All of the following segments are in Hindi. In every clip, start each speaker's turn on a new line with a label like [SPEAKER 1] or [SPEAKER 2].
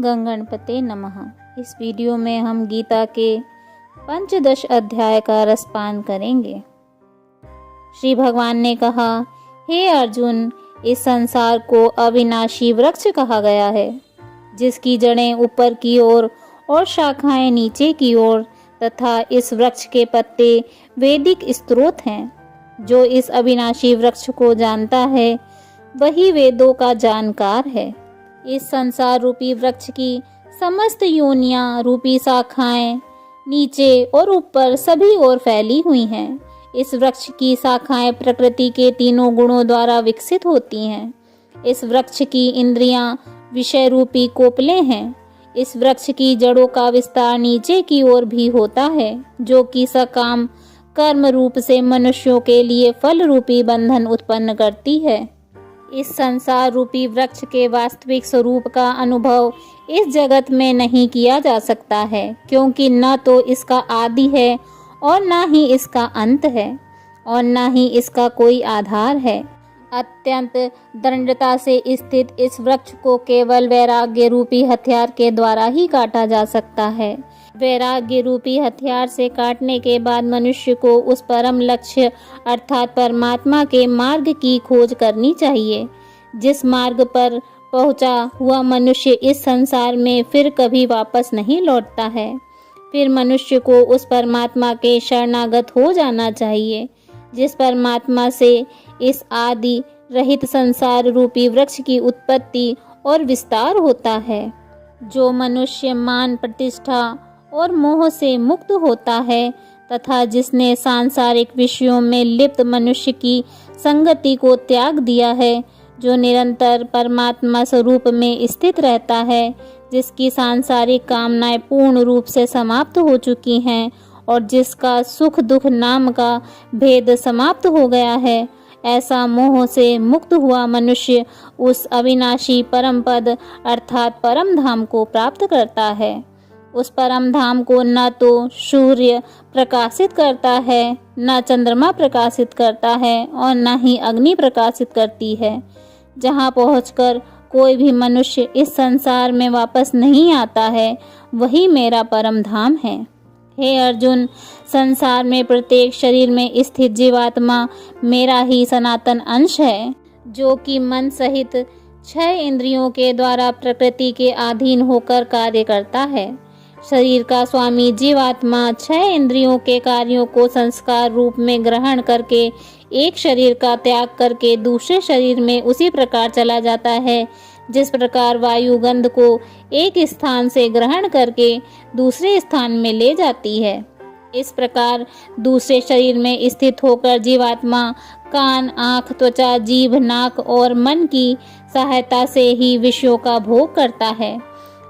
[SPEAKER 1] गं गणपते नमः। इस वीडियो में हम गीता के पंचदश अध्याय का रसपान करेंगे। श्री भगवान ने कहा, हे अर्जुन, इस संसार को अविनाशी वृक्ष कहा गया है, जिसकी जड़ें ऊपर की ओर और शाखाएं नीचे की ओर, तथा इस वृक्ष के पत्ते वैदिक स्रोत हैं। जो इस अविनाशी वृक्ष को जानता है, वही वेदों का जानकार है। इस संसार रूपी वृक्ष की समस्त योनियां रूपी शाखाएं नीचे और ऊपर सभी ओर फैली हुई हैं। इस वृक्ष की शाखाएं प्रकृति के तीनों गुणों द्वारा विकसित होती हैं। इस वृक्ष की इंद्रियां विषय रूपी कोपले हैं। इस वृक्ष की जड़ों का विस्तार नीचे की ओर भी होता है, जो कि सकाम कर्म रूप से मनुष्यों के लिए फल रूपी बंधन उत्पन्न करती है। इस संसार रूपी वृक्ष के वास्तविक स्वरूप का अनुभव इस जगत में नहीं किया जा सकता है, क्योंकि न तो इसका आदि है और न ही इसका अंत है और न ही इसका कोई आधार है। अत्यंत दृढ़ता से स्थित इस वृक्ष को केवल वैराग्य रूपी हथियार के द्वारा ही काटा जा सकता है। वैराग्य रूपी हथियार से काटने के बाद मनुष्य को उस परम लक्ष्य अर्थात परमात्मा के मार्ग की खोज करनी चाहिए। जिस मार्ग पर पहुंचा हुआ मनुष्य इस संसार में फिर कभी वापस नहीं लौटता है। फिर मनुष्य को उस परमात्मा के शरणागत हो जाना चाहिए, जिस परमात्मा से इस आदि रहित संसार रूपी वृक्ष की उत्पत्ति और विस्तार होता है। जो मनुष्य मान प्रतिष्ठा और मोह से मुक्त होता है तथा जिसने सांसारिक विषयों में लिप्त मनुष्य की संगति को त्याग दिया है, जो निरंतर परमात्मा स्वरूप में स्थित रहता है, जिसकी सांसारिक कामनाएं पूर्ण रूप से समाप्त हो चुकी हैं और जिसका सुख दुख नाम का भेद समाप्त हो गया है, ऐसा मोह से मुक्त हुआ मनुष्य उस अविनाशी परम पद अर्थात परम धाम को प्राप्त करता है। उस परम धाम को न तो सूर्य प्रकाशित करता है, न चंद्रमा प्रकाशित करता है और न ही अग्नि प्रकाशित करती है। जहाँ पहुंचकर कोई भी मनुष्य इस संसार में वापस नहीं आता है, वही मेरा परम धाम है। हे अर्जुन, संसार में प्रत्येक शरीर में स्थित जीवात्मा मेरा ही सनातन अंश है, जो कि मन सहित 6 इंद्रियों के द्वारा प्रकृति के अधीन होकर कार्य करता है। शरीर का स्वामी जीवात्मा 6 इंद्रियों के कार्यों को संस्कार रूप में ग्रहण करके एक शरीर का त्याग करके दूसरे शरीर में उसी प्रकार चला जाता है, जिस प्रकार वायु गंध को एक स्थान से ग्रहण करके दूसरे स्थान में ले जाती है। इस प्रकार दूसरे शरीर में स्थित होकर जीवात्मा कान, आँख, त्वचा, जीभ, नाक और मन की सहायता से ही विषयों का भोग करता है।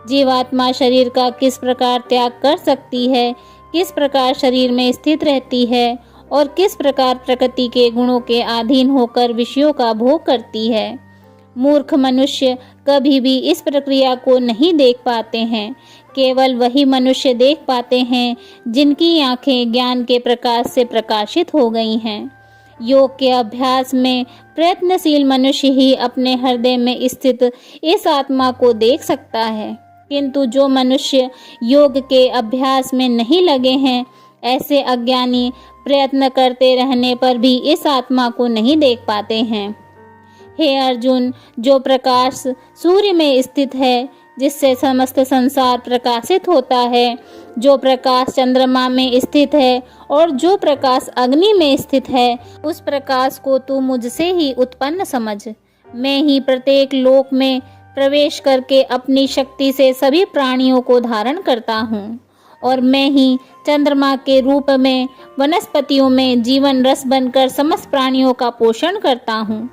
[SPEAKER 1] जीवात्मा शरीर का किस प्रकार त्याग कर सकती है, किस प्रकार शरीर में स्थित रहती है और किस प्रकार प्रकृति के गुणों के अधीन होकर विषयों का भोग करती है, मूर्ख मनुष्य कभी भी इस प्रक्रिया को नहीं देख पाते हैं। केवल वही मनुष्य देख पाते हैं जिनकी आंखें ज्ञान के प्रकाश से प्रकाशित हो गई हैं। योग के अभ्यास में प्रयत्नशील मनुष्य ही अपने हृदय में स्थित इस आत्मा को देख सकता है, किंतु जो मनुष्य योग के अभ्यास में नहीं लगे हैं, ऐसे अज्ञानी प्रयत्न करते रहने पर भी इस आत्मा को नहीं देख पाते हैं। हे अर्जुन, जो प्रकाश सूर्य में स्थित है, जिससे समस्त संसार प्रकाशित होता है, जो प्रकाश चंद्रमा में स्थित है और जो प्रकाश अग्नि में स्थित है, उस प्रकाश को तू मुझसे ही उत्पन्न समझ। मैं ही प्रत्येक लोक में प्रवेश करके अपनी शक्ति से सभी प्राणियों को धारण करता हूँ और मैं ही चंद्रमा के रूप में वनस्पतियों में जीवन रस बनकर समस्त प्राणियों का पोषण करता हूँ।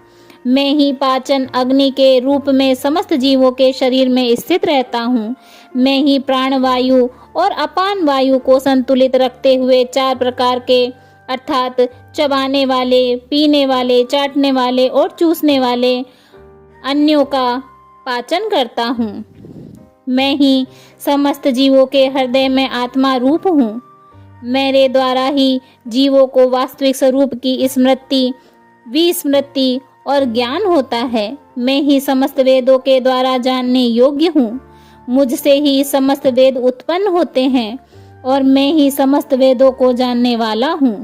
[SPEAKER 1] मैं ही पाचन अग्नि के रूप में समस्त जीवों के शरीर में स्थित रहता हूँ। मैं ही प्राणवायु और अपान वायु को संतुलित रखते हुए 4 प्रकार के अर्थात चबाने वाले, पीने वाले, चाटने वाले और चूसने वाले अन्यों का पाचन करता हूँ। मैं ही समस्त जीवों के हृदय में आत्मा रूप हूँ। मेरे द्वारा ही जीवों को वास्तविक स्वरूप की स्मृति, विस्मृति और ज्ञान होता है। मैं ही समस्त वेदों के द्वारा जानने योग्य हूँ। मुझसे ही समस्त वेद उत्पन्न होते हैं और मैं ही समस्त वेदों को जानने वाला हूँ।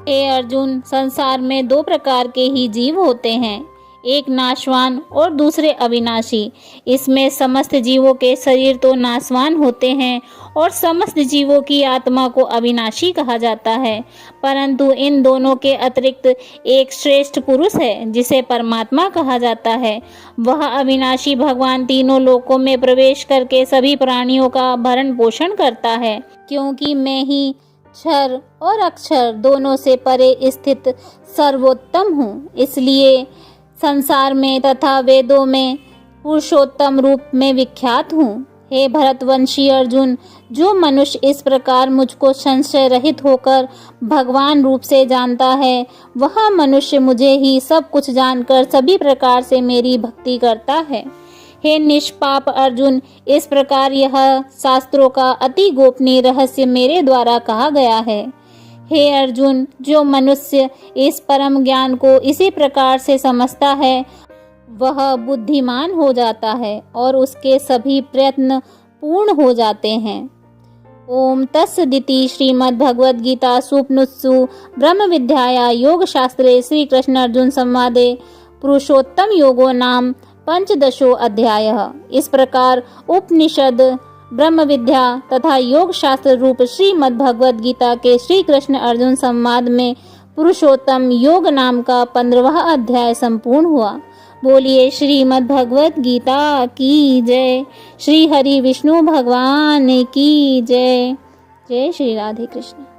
[SPEAKER 1] हे अर्जुन, संसार में दो प्रकार के ही जीव होते हैं, एक नाशवान और दूसरे अविनाशी। इसमें समस्त जीवों के शरीर तो नाशवान होते हैं और समस्त जीवों की आत्मा को अविनाशी कहा जाता है, परंतु इन दोनों के अतिरिक्त एक श्रेष्ठ पुरुष है जिसे परमात्मा कहा जाता है। वह अविनाशी भगवान तीनों लोकों में प्रवेश करके सभी प्राणियों का भरण पोषण करता है, क्योंकि मैं ही क्षर और अक्षर दोनों से परे स्थित सर्वोत्तम हूँ, इसलिए संसार में तथा वेदों में पुरुषोत्तम रूप में विख्यात हूँ। हे भरतवंशी अर्जुन, जो मनुष्य इस प्रकार मुझको संशय रहित होकर भगवान रूप से जानता है, वह मनुष्य मुझे ही सब कुछ जानकर सभी प्रकार से मेरी भक्ति करता है। हे निष्पाप अर्जुन, इस प्रकार यह शास्त्रों का अति गोपनीय रहस्य मेरे द्वारा कहा गया है। हे अर्जुन, जो मनुष्य इस परम ज्ञान को इसी प्रकार से समझता है, वह बुद्धिमान हो जाता है और उसके सभी प्रयत्न पूर्ण हो जाते हैं। ओम तत्सदिति श्रीमद् भगवद गीता सूपनिषत्सु ब्रह्म विद्याया योग शास्त्रे श्री कृष्ण अर्जुन संवादे पुरुषोत्तम योगो नाम पंचदशो अध्यायः। इस प्रकार उपनिषद, ब्रह्म विद्या तथा योग शास्त्र रूप श्रीमद् भगवद गीता के श्री कृष्ण अर्जुन संवाद में पुरुषोत्तम योग नाम का 15वां अध्याय संपूर्ण हुआ। बोलिए श्रीमद् भगवद गीता की जय। श्री हरि विष्णु भगवान की जय। जय श्री राधे कृष्ण।